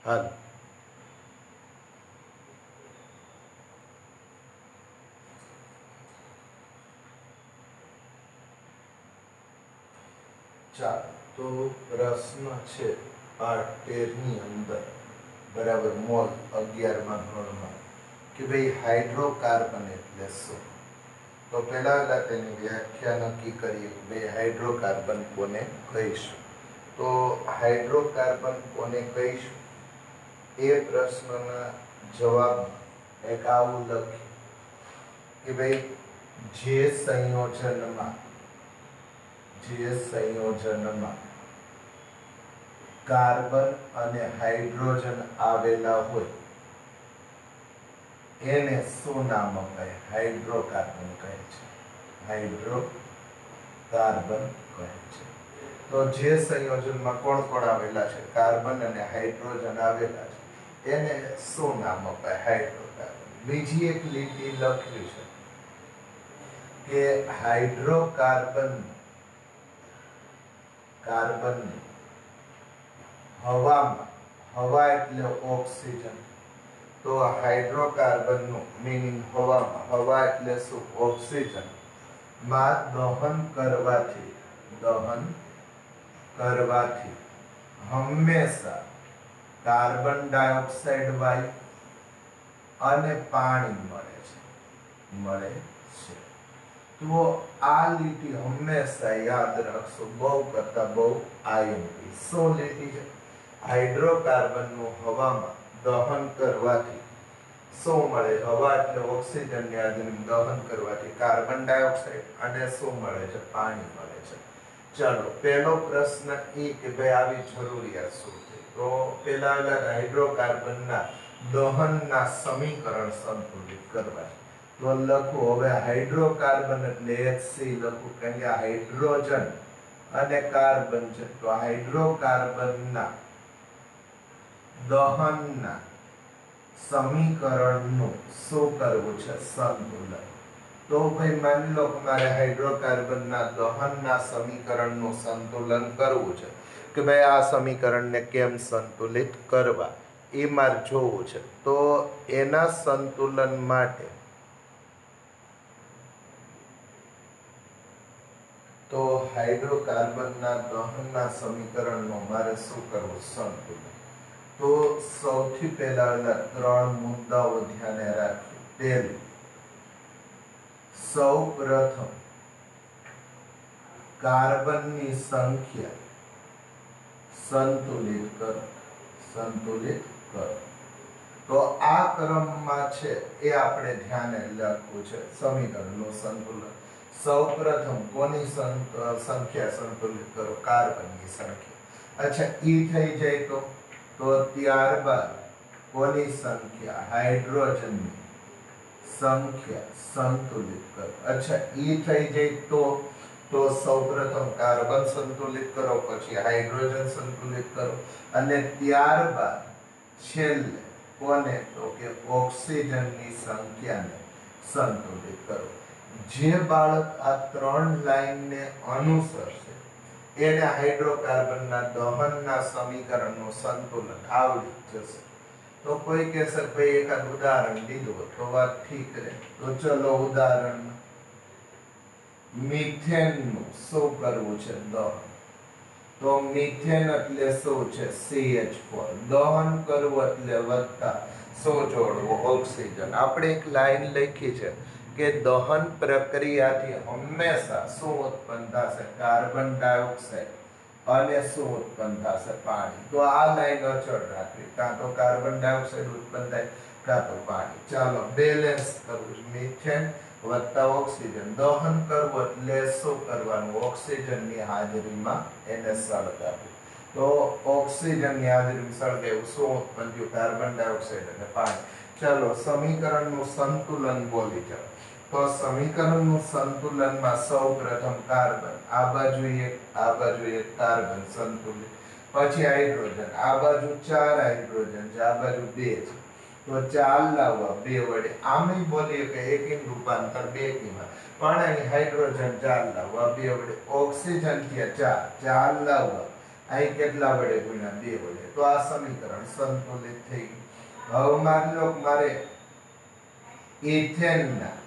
हाल चाल तो प्रश्न छे पाठ 13 ની અંદર बराबर मोल 11 માં ધોરણમાં કે ભાઈ હાઇડ્રોકાર્બન એટલે શું। તો પહેલા તેની વ્યાખ્યા નક્કી કરીએ કે ભાઈ હાઇડ્રોકાર્બન કોને કહીશું। તો હાઇડ્રોકાર્બન કોને કહીશું એ પ્રશ્નના જવાબમાં એક આવું લખ્યું કે ભાઈ જે સંયોજનમાં કાર્બન અને હાઇડ્રોજન આવેલા હોય એને શું નામ અપાય? હાઇડ્રોકાર્બન કહે છે। હાઇડ્રોકાર્બન કહે છે। તો જે સંયોજનમાં કોણ કોણ આવેલા છે? કાર્બન અને હાઇડ્રોજન આવેલા છે એને શું નામ અપાય? હાઇડ્રોકાર્બન। બીજી એક લીટી લખવી છે કે હાઇડ્રોકાર્બન હવામાં, હવા એટલે ઓક્સિજન, તો હાઇડ્રોકાર્બન નું મીનિંગ હવામાં, હવા એટલે શું? ઓક્સિજન માં દહન કરવાથી હંમેશા કાર્બન ડાયોક્સાઇડ વાયુ અને પાણી મળે છે। તો આ લીટી હંમેશા યાદ રાખશો, બહુ કરતા બહુ આઈએમપી। શું લીટી છે? હાઇડ્રોકાર્બન નું હવામાં દહન કરવાથી શું મળે? હવા એટલે ઓક્સિજન ની હાજરીમાં દહન કરવાથી કાર્બન ડાયોક્સાઇડ અને શું મળે છે? પાણી મળે છે। ચાલો પહેલો પ્રશ્ન એ કે ભાઈ આવી જરૂરિયાત શું છે? તો પેલા હાઇડ્રોકાર્બનના દહનના સમીકરણ સંતુલિત કરવા। તો લખો હવે હાઇડ્રોકાર્બન એટલે HC લખું, કારણ કે હાઇડ્રોજન અને કાર્બન છે। તો હાઇડ્રોકાર્બનના દહનના સમીકરણનું શું કરવું છે? સંતુલન। તો ભાઈ માની લો કે મારે હાઇડ્રોકાર્બનના દહનના સમીકરણનું સંતુલન કરવું છે કે ભાઈ આ સમીકરણને કેમ સંતુલિત કરવા એ મારે જોવું છે। તો એના સંતુલન માટે તો હાઇડ્રોકાર્બનના દહનના સમીકરણનું મારે શું કરવું? સંતુલન। તો સૌથી પહેલા ત્રણ મુદ્દાઓ ધ્યાને રાખીએ। પહેલું, સૌ પ્રથમ કાર્બનની સંખ્યા સંતુલિત કરો। તો આ ક્રમમાં છે એ આપણે ધ્યાને લખવું છે સમીકરણનું સંતુલન। સૌ પ્રથમ કોની સંખ્યા સંતુલિત કરો? કાર્બનની સંખ્યા। અચ્છા, ઈ થઈ જાય તો ત્યારબાદ કોની સંખ્યા? હાઇડ્રોજનની સંખ્યા સંતુલિત કરો। અચ્છા, ઈ થઈ જાય તો સૌપ્રથમ કાર્બન સંતુલિત કરો, પછી હાઇડ્રોજન સંતુલિત કરો અને ત્યારબાદ છેલ્લે કોને? તો કે ઓક્સિજનની સંખ્યાને સંતુલિત કરો। જે બાળક આ ત્રણ લાઈનને અનુસરશે એને હાઇડ્રોકાર્બનના દહનના સમીકરણનું સંતુલન આવડી જશે। તો કોઈ કહેશે ભાઈ એકાદ ઉદાહરણ દીધું તો વાત ઠીક રહે। તો ચલો ઉદાહરણ, મિથેનનું શું કરવું છે? દહન। તો મિથેન એટલે શું છે? CH4। દહન કરવું એટલે વત્તા શું જોડવું? ઓક્સિજન। આપણે એક લાઈન લખી છે કે દહન પ્રક્રિયાથી હંમેશા શું ઉત્પન્ન થશે? કાર્બન ડાયોક્સાઇડ અને શું ઉત્પન્ન થશે? પાણી। તો આ લાઈન અચળ રાખવી, કાં તો કાર્બન ડાયોક્સાઇડ ઉત્પન્ન થાય કાં તો પાણી। ચાલો બેલેન્સ કરવું, મિથેન વત્તા ઓક્સિજન। દહન કરવું એટલે શું કરવાનું? ઓક્સિજનની હાજરીમાં એને સળગાવવું। તો ઓક્સિજનની હાજરીમાં સળગાવ્યું, શું ઉત્પન્ન થયું? કાર્બન ડાયોક્સાઇડ અને પાણી। ચાલો સમીકરણનું સંતુલન બોલી જાઓ। તો સમીકરણનું સંતુલનમાં સૌ પ્રથમ કાર્બન, આ બાજુ એક કાર્બન સંતુલિત, પછી હાઇડ્રોજન, આ બાજુ 4 હાઇડ્રોજન છે, આ બાજુ 2 છે। તો 4 લાવવા 2 વડે, આમે બોલીએ કે એકી રૂપાંતર બેકીમાં, પણ અહીં હાઇડ્રોજન 4 લાવવા 2 વડે, ઓક્સિજન થયા 4 લાવવા અહીં કેટલા વડે ગુણ્યા 2 વડે, તો આ સમીકરણ સંતુલિત થઈ ગયું। હવે માની લો કે મારે ઇથેનના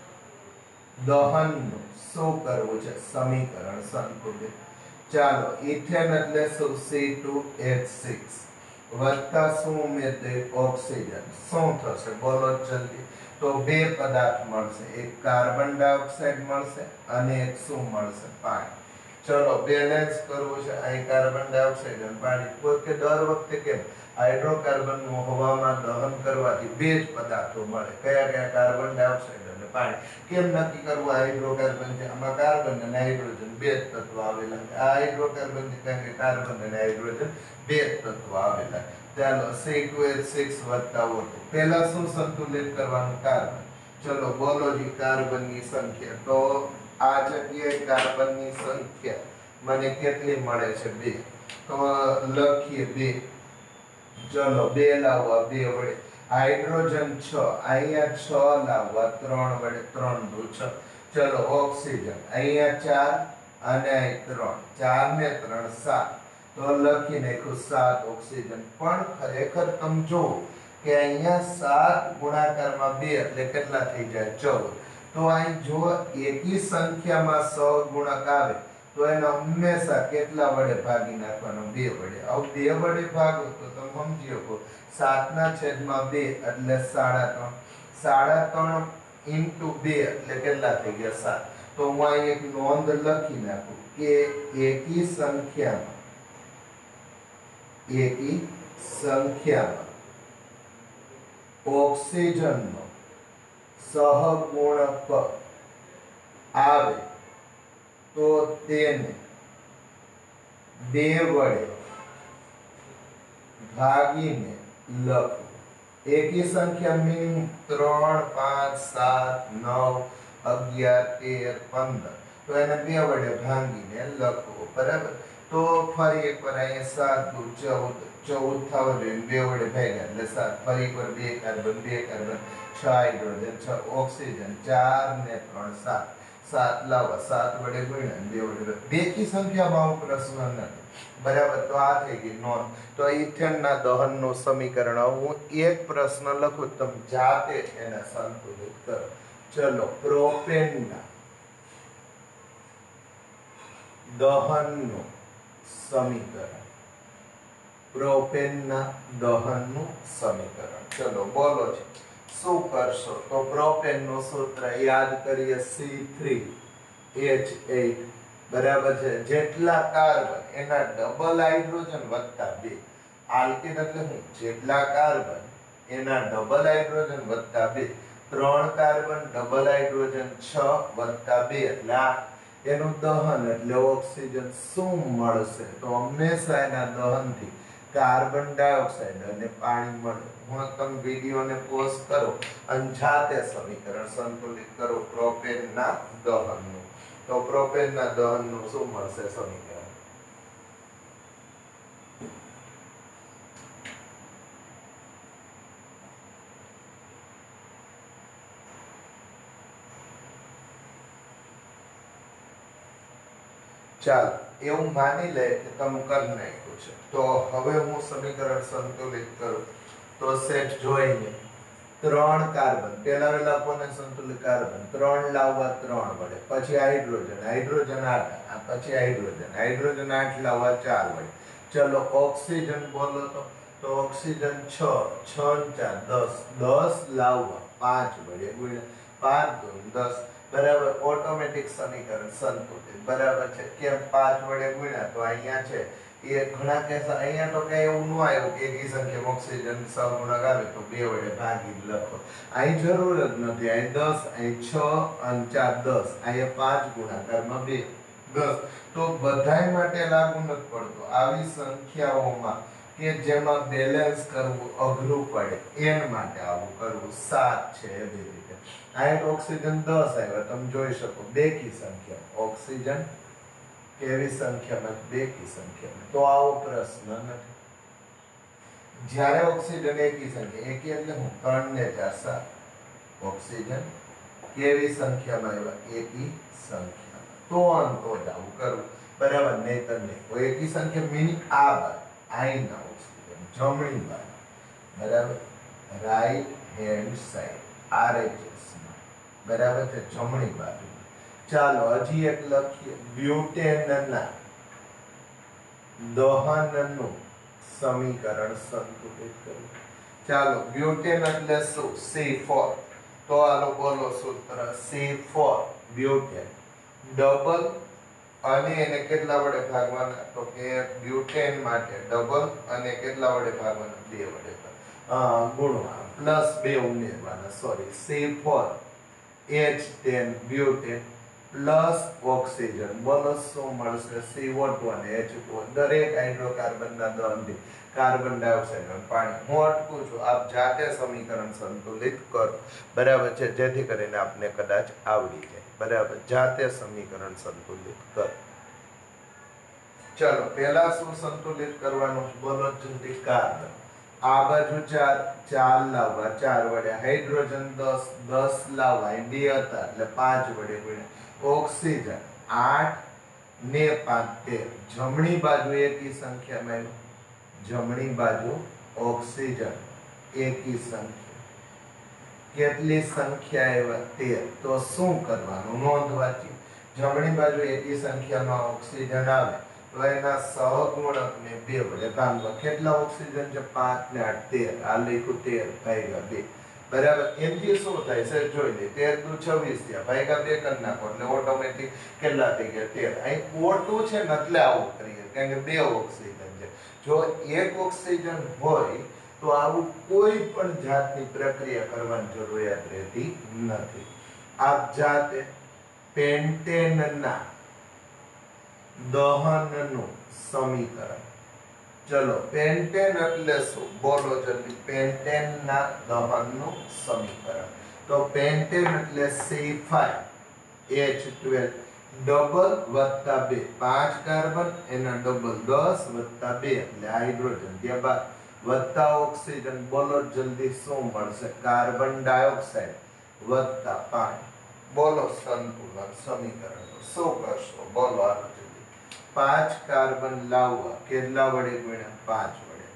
દહનનું શું કરવું છે, સમીકરણ સંતુલિત। ચાલો ઇથેન એટલે શું, C2H6 વત્તા શું ઉમેર દે, ઓક્સિજન, શું થશે બોલો જલ્દી। તો બે પદાર્થ મળશે, એક કાર્બન ડાયોક્સાઇડ મળશે અને એક શું મળશે, પાણી। ચલો બેલેન્સ કરવું છે, અહીં કાર્બન ડાયોક્સાઇડ અને પાણી, કે દર વખતે કેમ હાઇડ્રોકાર્બન નું હવામાં દહન કરવાથી બે જ પદાર્થો મળે, કયા કયા, કાર્બન ડાયોક્સાઇડ અને પાણી। કેમ નક્કી કરવું હાઇડ્રોકાર્બન છે, આમાં કાર્બન અને હાઇડ્રોજન બે જ તત્વો આવેલા છે, આ હાઇડ્રોકાર્બન છે કારણ કે કાર્બન અને હાઇડ્રોજન બે જ તત્વો આવેલા છે। ચાલો C2H6 વત્તા O2, પહેલા શું સંતુલિત કરવાનું, કાર્બન। ચલો બોલો જી કાર્બનની સંખ્યા, તો આ જગ્યાએ કાર્બનની સંખ્યા મને કેટલી મળે છે, 2, તો લખીએ 2। ચલો 2 લાવવા 2 વડે, હાઇડ્રોજન 6, અહીંયા 6 લાવવા 3 વડે, 3 દુ 6। ચલો ઓક્સિજન અહીંયા 4 અને અહીં 3, 4 ને 3 7, તો લખી નાખ્યું 7 ઓક્સિજન। પણ ખરેખર તમે જુઓ કે અહીંયા 7 ગુણાકારમાં 2 એટલે કેટલા થઈ જાય, 14। તો અહીં જો એકી સંખ્યામાં સહગુણક આવે તો એને હંમેશા કેટલા વડે ભાગી નાખવાનો, 2 વડે। હવે 2 વડે ભાગો તો તમે સમજી શકો 7/2 એટલે 3.5, 3.5 × 2 એટલે કેટલા થઈ ગયા, 7। તો હું અહીં એક નોંધ લખી નાખું કે એકી સંખ્યામાં ઓક્સિજનનો સહગુણક આવે તો તેને 2 વડે ભાગીને લખો। એકી સંખ્યા મિનિમમ 3 5 7 9 11 13 15, તો એને 2 વડે ભાંગીને લખો, બરાબર। તો ફરી એકવાર અહીંયા 7 દુ 14 થવા જોઈએ, 2 વડે ભાગ્યા એટલે 7, ફરી એકવાર 2 કાર્બન 2 કાર્બન 6 હાઇડ્રોજન 6 ઓક્સિજન, 4 ને 3 7, 7 લાવવા 7 વડે ગુણ્યા 2 વડે, બેકી સંખ્યામાં આવો પ્રશ્ન નથી, બરાબર। તો આ થઈ ગઈ નોંધ। તો ઇથેનના દહનનું સમીકરણ, હું એક પ્રશ્ન લખું, તમે જાતે એને સંતુલિત કરો। ચલો પ્રોપેનના દહનનું સમીકરણ, પ્રોપેનના દહનનું સમીકરણ, ચલો બોલો છે શું કરશો, તો પ્રોપેનનું સૂત્ર યાદ કરીએ, C3H8 બરાબર છે, જેટલા કાર્બન એના ડબલ હાઇડ્રોજન વત્તા 2, આલ્કેન એટલે શું, જેટલા કાર્બન એના ડબલ હાઇડ્રોજન વત્તા 2, 3 કાર્બન ડબલ હાઇડ્રોજન 6 વત્તા 2 એટલે 8, એનું દહન એટલે ઓક્સિજન શું મળશે, તો હંમેશા એના દહનથી કાર્બન ડાયોક્સાઇડ અને પાણી મળે। હું તમે વિડીયોને પોઝ કરો અને જાતે સમીકરણ સંતુલિત કરો પ્રોપેનના દહનનું, તો પ્રોપેનના દહનનું શું મળશે સમીકરણ, ચાલો એવું માની લે કે તમે કરી નાખ્યું છે, તો હવે હું સમીકરણ સંતુલિત કરું, તો સેટ જોઈને 3 કાર્બન, પેલા વેલા કોને સંતુલિત, કાર્બન 3 લાવવા 3 વડે, પછી હાઇડ્રોજન 8, પછી હાઇડ્રોજન 8 લાવવા 4 વડે। ચલો ઓક્સિજન બોલો તો ઓક્સિજન 6 6 ને 4 10, 10 લાવવા 5 વડે ગુણ્યા 5 દુ 10, બરાબર। ઓટોમેટિક સમીકરણ સંતુલિત, બરાબર છે, કેમ 5 વડે ગુણ્યા, તો અહીંયા છે એ ઘણા કેસ, અહીંયા તો કઈ એવું ન આવ્યું કે એકી સંખ્યામાં ઓક્સિજન સહગુણક આવે તો 2 વડે ભાગી લખો, અહીં જરૂર જ નથી, અહીં 10, અહીં 6 અને 4 10, અહીંયા 5 ગુણાકારમાં 2 10, તો બધાય માટે લાગુ નથી પડતો, આવી સંખ્યાઓમાં કે જેમાં બેલેન્સ કરવું અઘરું પડે એન માટે આવું કરવું, 7 છે એવી રીતે। અહીં ઓક્સિજન 10 આવ્યા, તમે જોઈ શકો બેકી સંખ્યા, ઓક્સિજન કેવી સંખ્યામાં, બેકી સંખ્યામાં, તો આવો પ્રશ્ન નથી। જ્યારે ઓક્સિજન એકી સંખ્યા, એકી એટલે હું 3 ને 4 7, ઓક્સિજન કેવી સંખ્યામાં આવ્યા, એકી સંખ્યામાં, તો અંતો જ આવું કરવું। बराबर नहींतर नहीं तो एक ही संख्या मीनिंग आ बाजू आई ना ऑक्सीजन जमणी बाजू बराबर राइट हैंड साइड RHS बराबर છે જમણી બાજુ ચાલો હજી એક લખીએ બ્યુટેનના દહનનું સમીકરણ સંતુલિત કરવું ચાલો બ્યુટેન એટલે શું C4 તો આલો બોલો સૂત્ર C4 બ્યુટેન ડબલ અને એને કેટલા વડે ભાગવાના તો કે બ્યુટેન માટે ડબલ અને કેટલા વડે ભાગવાના બે વડે ગુણવા પ્લસ 2 ઉમેરવાના sorry C4 H10 butane plus oxygen બોલો શું મળશે CO2 અને H2 દરેક હાઇડ્રોકાર્બનના દહનથી કાર્બન ડાયોક્સાઇડ અને પાણી હું અટકું છું આપ જાતે સમીકરણ સંતુલિત કરો બરાબર છે જેથી કરીને આપને કદાચ આવડી જાય બરાબર જાતે સમીકરણ સંતુલિત કરો ચલો પહેલા શું સંતુલિત કરવાનું બોલો જલ્દી કાર્બન આ બાજુ 4 લાવવા 4 વડે હાઇડ્રોજન 10 લાવવા 2 હતા એટલે 5 વડે ગુણ્યા ઓક્સિજન 8 ને 5 13 જમણી બાજુ એકી સંખ્યામાં જમણી બાજુ ઓક્સિજન એકી સંખ્યા કેટલી સંખ્યા એવા 13 તો શું કરવાનું નોંધવાથી જમણી બાજુ એકી સંખ્યામાં ઓક્સિજન આવે તો એના સહગુણકને 2 વડે ભાગવા કેટલા ઓક્સિજન છે 5 ને 8 13 આ લખ્યું 13 ભાગ્યા 2 બરાબર એમથી શું થાય છે જોઈ લે 13 દુ 26 થયા ભાગ્યા 2 કરી નાખો એટલે ઓટોમેટિક કેટલા થઈ ગયા 13 અહીં O2 છે ને એટલે આવું કરીએ કારણ કે 2 ઓક્સિજન છે જો એક ઓક્સિજન હોય તો આવું કોઈ પણ જાતની પ્રક્રિયા કરવાની જરૂરિયાત રહેતી નથી આપ જાતે પેન્ટેનના દહનનું સમીકરણ ચલો પેન્ટેન એટલે શું બોલો જલ્દી પેન્ટેનના દહનનું સમીકરણ તો પેન્ટેન એટલે C5H12 ડબલ વત્તા 2 5 કાર્બન એના ડબલ 10 વત્તા 2 એટલે હાઇડ્રોજન ત્યાં વત્તા ઓક્સિજન બોલો જલ્દી શું મળશે કાર્બન ડાયોક્સાઇડ વત્તા પાણી બોલો સંતુલન સમીકરણ શું કરશો બોલો આ 5 કાર્બન લાવવા કેટલા વડે ગુણ્યા 5 વડે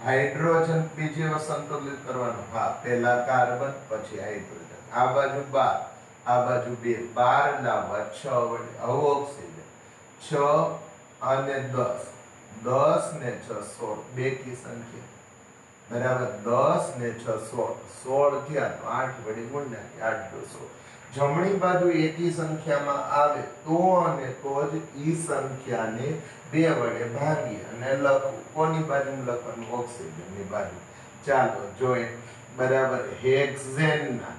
હાઇડ્રોજન બીજી સંતુલિત કરવાનો હા પહેલા કાર્બન પછી હાઇડ્રોજન આ બાજુ 12 આ બાજુ 2 12 લાવવા 6 વડે હવે ઓક્સિજન 6 અને 10 10 ને 6 16 બે કી સંખ્યા બરાબર 10 ને 6 16 16 થયા તો 8 વડે ગુણ નાખી 8 દુ 16 જમણી બાજુ એકી સંખ્યામાં આવે તો અને તો જ ઈ સંખ્યાને 2 વડે ભાગી અને લખવું કોની બાજુ લખવાનું ઓક્સિજનની બાજુ ચાલો જોઈએ બરાબર હેક્ઝેનના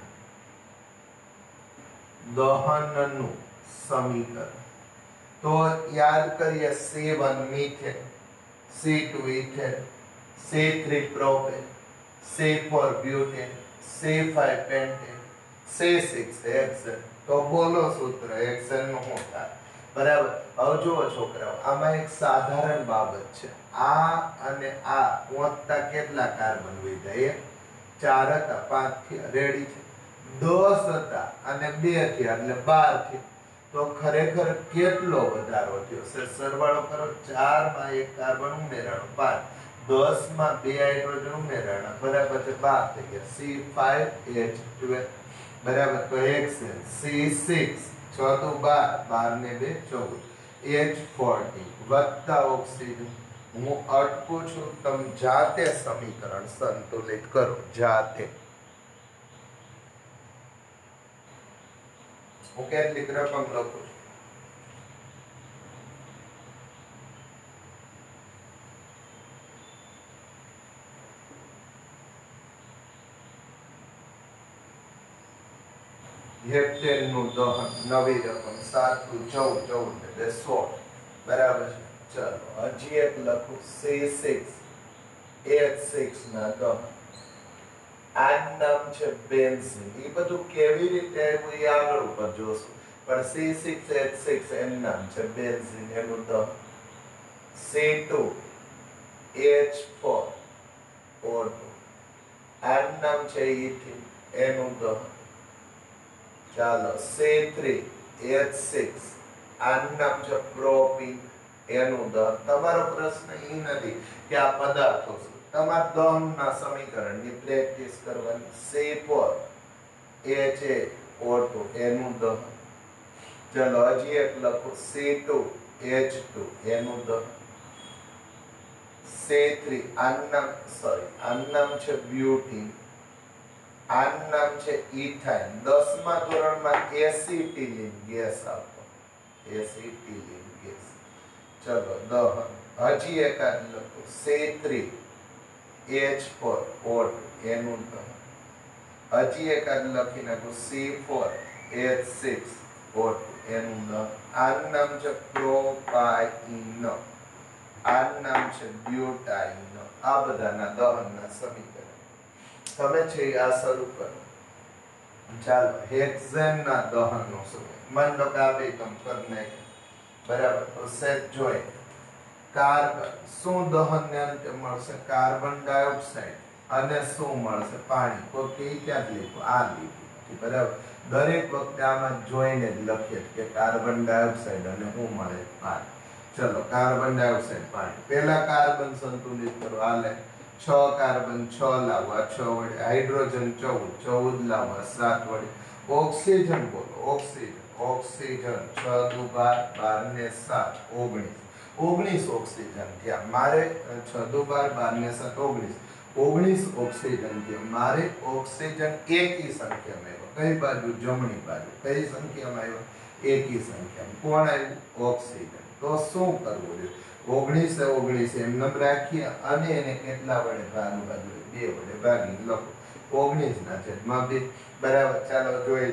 દહનનું સમીકરણ તો યાદ કરીએ C1 methane C2 ethane C3 propane C4 butane C5 pentane C6 હેક્સેન તો બોલો સૂત્ર હેક્સેન નું શું થાય બરાબર હવે જુઓ છોકરાઓ આમાં એક સાધારણ બાબત છે આ અને આ પહોંચતા કેટલા કાર્બન વધ્યા 4 હતા 5 થી રેડી છે 10 હતા અને 2 થયા એટલે 12 થયા તો ખરેખર કેટલો વધારો થયો છે સરવાળો કરો 4 માં એક કાર્બન ઉમેરાણો 5 10 માં 2 હાઇડ્રોજન ઉમેરાણા બરાબર છે 12 થઈ ગયા C5H12 બરાબર તો હેક્સેન C6 6 દુ 12 12 ને 2 14 H40 વત્તા ઓક્સિજન હું અટકું છું તમે જાતે સમીકરણ સંતુલિત કરો જાતે હું કેટલીક રકમ લખું છું હેપ્ટેન નું દહન નવી રકમ 7 દુ 14 14 એટલે 16 બરાબર છે ચલો હજી એક લખું C6 H6 ના દહન આ નામ છે બેન્ઝીન એ બધું કેવી રીતે આવ્યું એ આગળ ઉપર જોશું પણ C6H6 એનું નામ છે બેન્ઝીન એનું દહન C2H4O2 આ નામ છે ઇથિન એનું દહન ચાલો C3H6 આનું નામ છે પ્રોપીન એનું દહન. તમારો પ્રશ્ન એ નથી કે આ પદાર્થો શું, તમારે દહનના સમીકરણની પ્રેક્ટિસ કરવાની. C4 HAO2 એનું દહન. ચલો હજી એક લખો C2H2 એનું દહન. C3 આનું નામ છે બ્યુટીન, આનું નામ છે ઇથાઇન. 10મા ધોરણમાં એસિટિલિન ગેસ આવતો, એસિટિલિન ગેસ. ચલો દહન હજી એકાદ લખો C3H4O2 એનું દહન. હજી એકાદ લખી નાખો C4H6O2 એનું દહન. આનું નામ છે પ્રોપાઇન, આનું નામ છે બ્યુટાઇન. આ બધાના દહનના સમીકરણ તમે છે આ શરૂ કરો. ચાલો હેક્સેનના દહનનો શું, માન લો કે આ બે તમે કરી નાખ્યું, બરાબર. તો સેટ જોઈ કાર્બન શું દહનને અંતે મળશે, કાર્બન ડાયોક્સાઇડ, અને શું મળશે, પાણી. તો કે ક્યાંથી લીધું, આ લીધું, બરાબર. દરેક વખતે આમાં જોઈને જ લખીએ કે કાર્બન ડાયોક્સાઇડ અને શું મળે, પાણી. ચલો કાર્બન ડાયોક્સાઇડ, પાણી. પહેલા કાર્બન સંતુલિત કરો, આલે 6 કાર્બન 6 લાવવા 6 વડે, હાઇડ્રોજન 14 લાવવા 7 વડે, ઓક્સિજન બોલો, ઓક્સિજન 6 દુ 12, 12 ને 7 19 ઓક્સિજન થયા. મારે 6 દુ 12, 12 ને 7 19 ઓક્સિજન થયા. મારે ઓક્સિજન એકી સંખ્યામાં આવ્યો. કઈ બાજુ, જમણી બાજુ. કઈ સંખ્યામાં આવ્યો, એકી સંખ્યામાં. કોણ આવ્યું, ઓક્સિજન. તો શું કરવું જોઈએ, 19 એમ નંબર રાખીએ અને એને કેટલા વડે ભાગવા જોઈએ, 2 વડે ભાગી લખો. 19 ના છેદમાં 2, બરાબર. ચાલો જોઈએ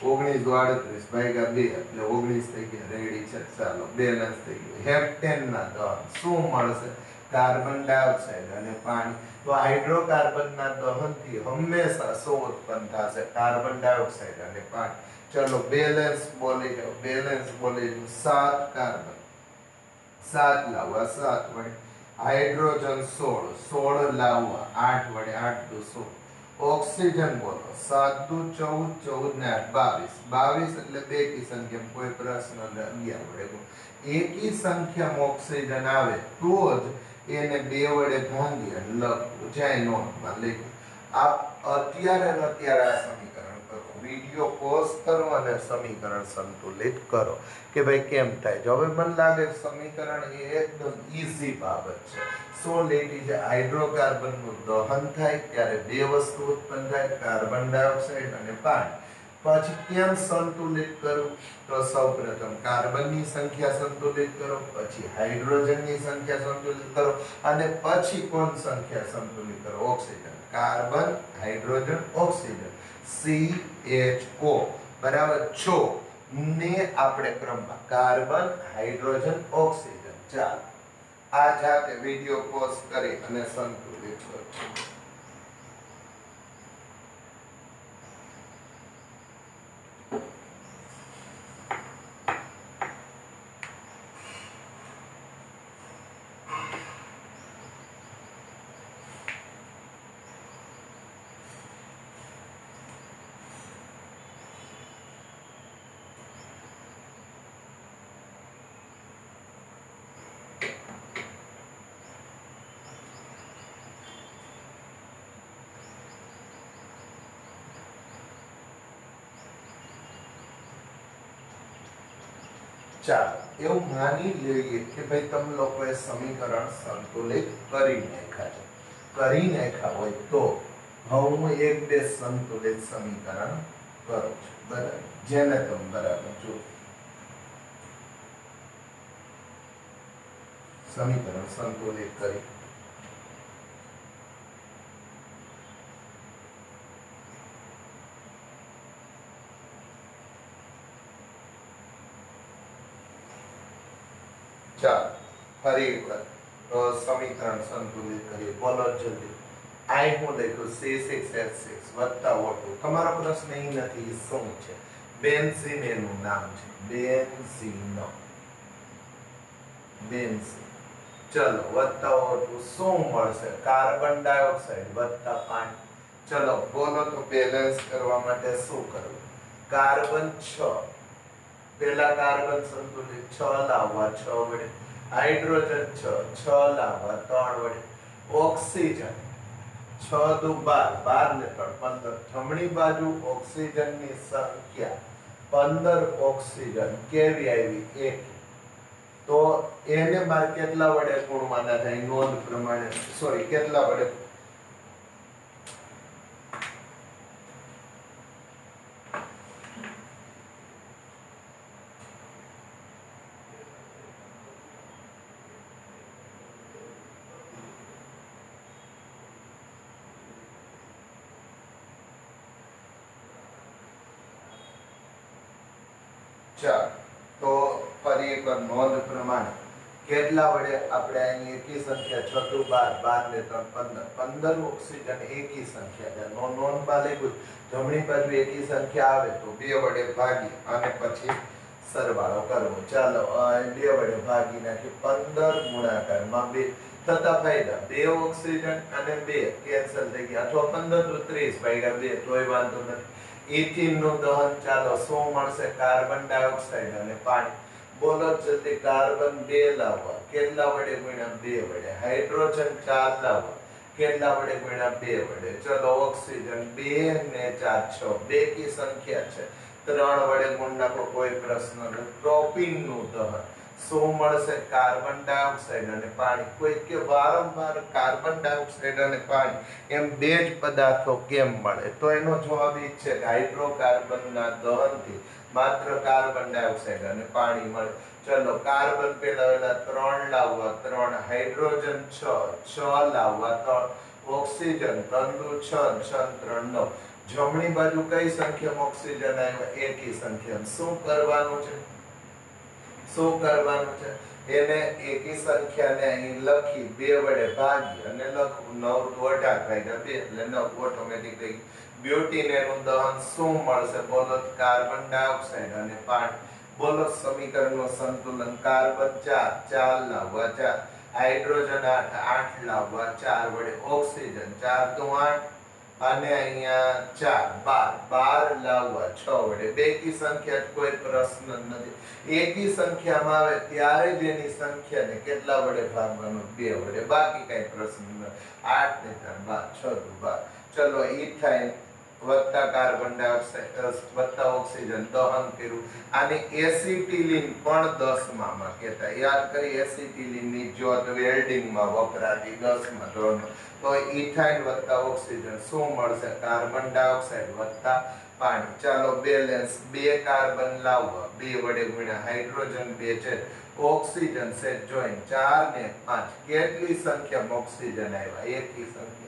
19 ભાગ્યા 2 એટલે 19 થઈ ગયા, રેડી છે. ચાલો બેલેન્સ થઈ ગયું. હેપ્ટેન ના દહન શું મળશે, કાર્બન ડાયોક્સાઇડ અને પાણી. તો હાઇડ્રોકાર્બનના દહનથી હંમેશા શું ઉત્પન્ન થશે, કાર્બન ડાયોક્સાઇડ અને પાણી. ચલો બેલેન્સ બોલી જાઓ, બેલેન્સ બોલી જાઓ. 7 કાર્બન 7 લાવવા 7 વડે, હાઇડ્રોજન 16 લાવવા 8 વડે, 8 દુ 16. ઓક્સિજન બોલો 7 દુ 14, 14 ને 8 22 એટલે બે કી સંખ્યામાં કોઈ પ્રશ્ન 11 વડે. એકી સંખ્યામાં ઓક્સિજન આવે તો જ એને 2 વડે ભાંગી અને લખવું, જાય નોટમાં લખવું. આપ અત્યારે આ સમીકરણ કરો, વિડિયો પોઝ કરો અને સમીકરણ સંતુલિત કરો કે ભાઈ કેમ થાય છે. હવે મને લાગે સમીકરણ એ એકદમ ઈઝી બાબત છે. શું લેટી છે, હાઇડ્રોકાર્બનનું દહન થાય ત્યારે બે વસ્તુ ઉત્પન્ન થાય, કાર્બન ડાયોક્સાઇડ અને પાણી. પછી કેમ સંતુલિત કરવું, તો સૌપ્રથમ કાર્બનની સંખ્યા સંતુલિત કરો, પછી હાઇડ્રોજનની સંખ્યા સંતુલિત કરો અને પછી કોણ સંખ્યા સંતુલિત કરો, oxygen. Carbon, hydrogen, oxygen, CHO બરાબર 6 ને આપણે ક્રમમાં કાર્બન, હાઇડ્રોજન, ઓક્સિજન. ચાલો આ જાતે વિડિયો પોઝ કરી અને સંતુલિત કરો. ચાલો એવું માની લઈએ કે ભાઈ તમે લોકોએ સમીકરણ સંતુલિત કરી નાખ્યા છે. કરી નાખ્યા હોય તો હવે હું એક બે સંતુલિત સમીકરણ કરું છું, બરાબર, જેને તમે બરાબર જો સમીકરણ સંતુલિત કરી. ચાલો ફરી એકવાર સમીકરણ સંતુલિત કરીએ. બોલો જલ્દી. આઈ હું લખ્યું C6H6 વત્તા O2. તમારો પ્રશ્ન એ નથી શું છે, બેન્ઝીન એનું નામ છે, બેન્ઝીન. ચલો વત્તા O2 શું મળશે, કાર્બન ડાયોક્સાઇડ વત્તા પાણી. ચલો બોલો તો બેલેન્સ કરવા માટે શું કરવું, કાર્બન 6, પેલા કાર્બન સંતુલિત 6 લાવવા 6 વડે, हाइड्रोजन 6 6 लावा 3 वडे ऑक्सीजन 6 दू 12 12 ने 3 15 जमणी बाजू ऑक्सीजन ની સંખ્યા 15 ऑक्सीजन કેવી આવી 1 તો એને બાર કેટલા વડે ગુણવાના થાય નોંધ પ્રમાણે સોરી કેટલા વડે 4 તો ફરી એકવાર નોંધ પ્રમાણે કેટલા વડે આપણે અહીં એકી સંખ્યા 6 દુ 12 12 ને 3 15 15 ઓક્સિજન એકી સંખ્યા છે નોંધ માં લખ્યું જમણી બાજુ એકી સંખ્યા આવે તો 2 વડે ભાગી અને પછી સરવાળો કરવો ચાલો 2 વડે ભાગી નાખી 15 ગુણાકારમાં 2 થતા ફાયદા 2 ઓક્સિજન અને 2 કેન્સલ થઈ ગયા અથવા 15 દુ 30 ભાગ્યા 2 તોય વાંધો નથી इथिन નું દહન ચાલો શું મળશે કાર્બન ડાયોક્સાઇડ અને પાણી બોલો જલ્દી કાર્બન 2 લાવવા કેટલા વડે ગુણ્યા 2 વડે હાઇડ્રોજન 4 લાવવા કેટલા વડે ગુણ્યા 2 વડે ચલો ઓક્સિજન 2 ને 4 6 2 की संख्या છે 3 વડે ગુણ નાખો કોઈ પ્રશ્ન નથી પ્રોપીન નું દહન શું મળશે કાર્બન ડાયોક્સાઇડ અને પાણી કોઈ કે વારંવાર કાર્બન ડાયોક્સાઇડ અને પાણી એમ બે જ પદાર્થો કેમ મળે તો એનો જવાબ એ છે કે હાઇડ્રોકાર્બનના દહનથી માત્ર કાર્બન ડાયોક્સાઇડ અને પાણી મળે ચલો કાર્બન પેલા 3 લાવવા 3 હાઇડ્રોજન 6 લાવવા 3 ઓક્સિજન 3 દુ 6 6 3 9 જમણી બાજુ કઈ સંખ્યામાં ઓક્સિજન આવ્યા એકી સંખ્યા શું કરવાનું છે શું કરવાનું છે એને એકી સંખ્યાને અહીં લખી 2 વડે ભાગી અને લખવું 9 દુ 18 ભાગ્યા 2 એટલે 9 ઓટોમેટિકલી બ્યુટીન એનું દહન શું મળશે બોલો કાર્બન ડાયોક્સાઇડ અને પાણી બોલો સમીકરણનું સંતુલન કાર્બન 4 4 લાવવા 4 હાઇડ્રોજન 8 8 લાવવા 4 વડે ઓક્સિજન 4 દુ 8 અને અહીંયા 4 12 લાવવા 6 વડે બેકી સંખ્યા કોઈ પ્રશ્ન નથી એકી સંખ્યામાં આવે ત્યારે જ એની સંખ્યાને કેટલા વડે ભાગવાનું 2 વડે બાકી કઈ પ્રશ્ન નથી 8 ને 4 12 6 દુ 12 ચલો ઇથાઇન વત્તા કાર્બન ડાયોક્સાઇડ વત્તા ઓક્સિજન દહન કર્યું આને એસિટિલિન પણ 10 માં કહેતા યાદ કરી એસિટિલિન ની જ્યોત વેલ્ડિંગ માં વપરાતી 10 માં ધોરણ તો ઇથાઇન વત્તા ઓક્સિજન શું મળશે કાર્બન ડાયોક્સાઇડ વત્તા પાણી ચાલો બેલેન્સ 2 કાર્બન લાવવા 2 વડે ગુણ્યા હાઇડ્રોજન 2 છે ઓક્સિજન સે જોઈન 4 ને 5 કેટલી સંખ્યામાં ઓક્સિજન આવ્યા એકી સંખ્યા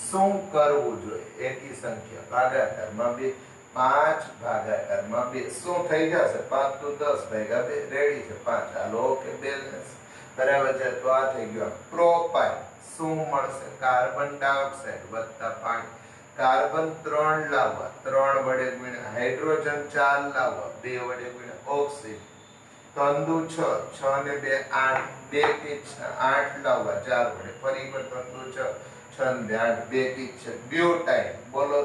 શું કરવું જોઈએ એકી સંખ્યા ભાગાકારમાં 2 5 ભાગાકારમાં 2 શું થઈ જશે 5 દુ 10 ભાગ્યા 2 રેડી છે 5 હાલો ઓકે બેલેન્સ બરાબર છે તો આ થઈ ગયો પ્રોપાઇન શું મળશે કાર્બન ડાયોક્સાઇડ વત્તા પાણી કાર્બન 3 લાવવા 3 વડે ગુણ્યા હાઇડ્રોજન 4 લાવવા 2 વડે ગુણ્યા ઓક્સિજન 3 દુ 6 6 ને 2 8 2 થી 8 લાવવા 4 વડે ફરી પર 3 દુ 6 6 ને 8 2 થી છે બ્યુટાઇન બોલો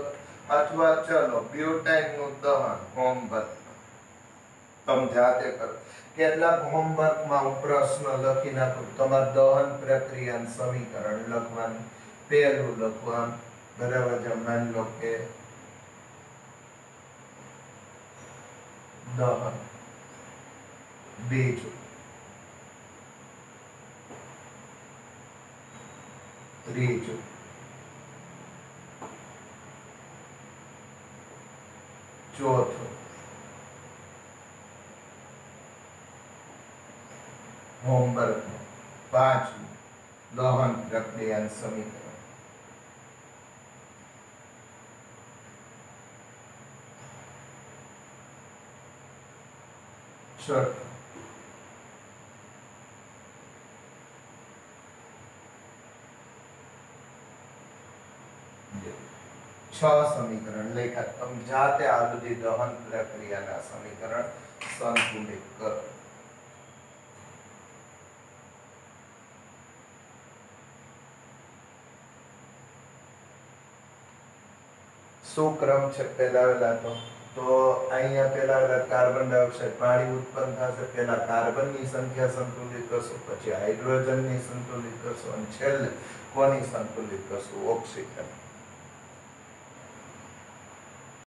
અથવા ચલો બ્યુટાઇન નું દહન હોમવર્ક તમે જાતે કરો કેટલાક હોમવર્ક માં હું પ્રશ્ન લખી નાખું તમારે દહન પ્રક્રિયાનું સમીકરણ લખવાનું પહેલું લખવાનું બરાબર છે માની લો કે દહન બીજું ત્રીજું ચોથું હોમવર્ક પાંચમું દહન પ્રક્રિયાનું સમીકરણ છઠ્ઠું છ સમીકરણ લેખા તમે જાતે આ બધી દહન પ્રક્રિયાના સમીકરણ સંતુલિત કરો શું ક્રમ છે પહેલા તો તો અહીંયા પેલા કાર્બન ડાયોક્સાઇડ પાણી ઉત્પન્ન થશે, પેલા કાર્બનની સંખ્યા સંતુલિત કરશો, પછી હાઇડ્રોજનની સંતુલિત કરશો અને છેલ્લે કોની સંતુલિત કરશો? ઓક્સિજન.